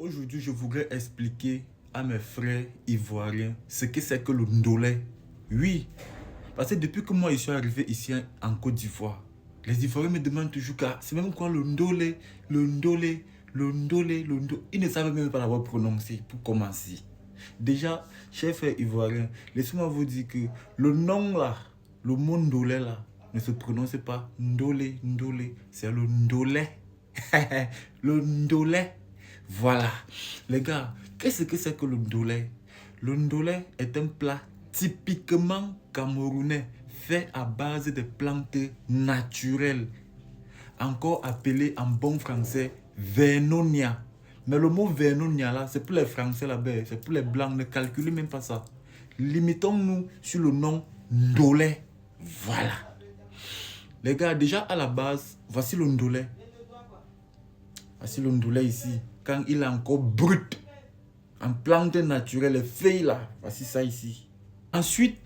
Aujourd'hui, je voudrais expliquer à mes frères ivoiriens ce que c'est que le ndolé. Oui, parce que depuis que moi je suis arrivé ici en Côte d'Ivoire, les Ivoiriens me demandent toujours c'est même quoi le ndolé, le ndolé, le ndolé, le ndolé. Ils ne savent même pas l'avoir prononcé pour commencer. Déjà, chers frères ivoiriens, laissez-moi vous dire que le nom là, le mot ndolé là, ne se prononce pas ndolé, ndolé, c'est le ndolé. Le ndolé. Voilà. Les gars, qu'est-ce que c'est que le ndolé? Le ndolé est un plat typiquement camerounais, fait à base de plantes naturelles, encore appelé en bon français vernonia. Mais le mot vernonia là, c'est pour les Français là-bas, c'est pour les Blancs, ne calculez même pas ça. Limitons-nous sur le nom ndolé. Voilà. Les gars, déjà à la base, voici le ndolé. Voici le ndolé ici, quand il est encore brut, en plante naturelle, les feuilles là, voici ça ici. Ensuite,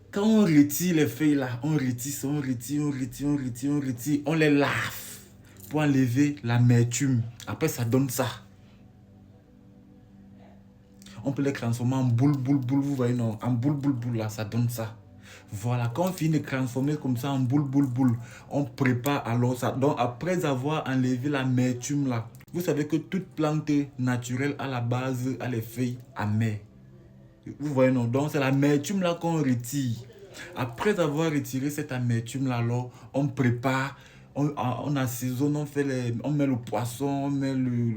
quand on retire les feuilles là, on retire, on les lave pour enlever l'amertume. Après, ça donne ça. On peut les transformer en boule, vous voyez non, en boule là, ça donne ça. Voilà, quand on finit de transformer comme ça en boule, on prépare alors ça. Donc après avoir enlevé l'amertume là, vous savez que toute plante naturelle à la base a les feuilles amères. Vous voyez non, donc c'est l'amertume là qu'on retire. Après avoir retiré cette amertume là, alors on prépare, on assaisonne, on met le poisson, on met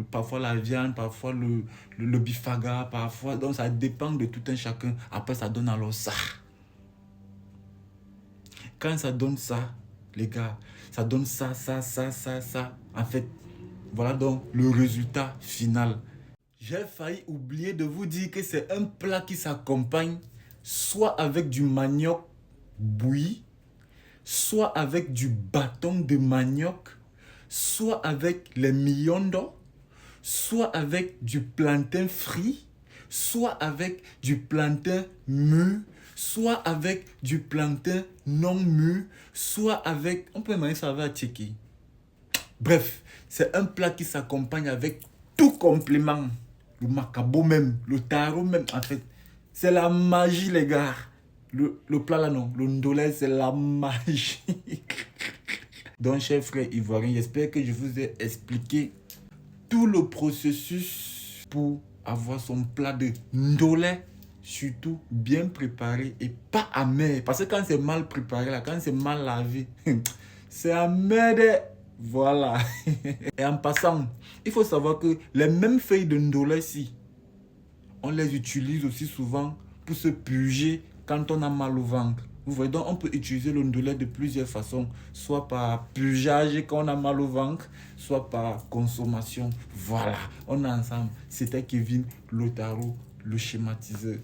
parfois la viande, parfois le bifaga, parfois, donc ça dépend de tout un chacun. Après ça donne alors ça. Quand ça donne ça, les gars, ça donne ça. En fait, voilà donc le résultat final. J'ai failli oublier de vous dire que c'est un plat qui s'accompagne soit avec du manioc bouilli, soit avec du bâton de manioc, soit avec les miondo, soit avec du plantain frit, soit avec du plantain mûr, soit avec du plantain non mûr, soit avec... On peut manger ça avec tchéké. Bref, c'est un plat qui s'accompagne avec tout complément. Le macabo même, le taro même, en fait. C'est la magie, les gars. Le plat là, non. Le ndolé, c'est la magie. Donc, chers frères ivoiriens, j'espère que je vous ai expliqué tout le processus pour avoir son plat de ndolé, surtout bien préparé et pas amer. Parce que quand c'est mal préparé, là, quand c'est mal lavé, c'est amer. Voilà. Et en passant, il faut savoir que les mêmes feuilles de ndolé ici, on les utilise aussi souvent pour se purger quand on a mal au ventre. Vous voyez, donc on peut utiliser le ndolé de plusieurs façons, soit par purgeage quand on a mal au ventre, soit par consommation. Voilà, on est ensemble. C'était Kevin Lotaro, le schématiseur.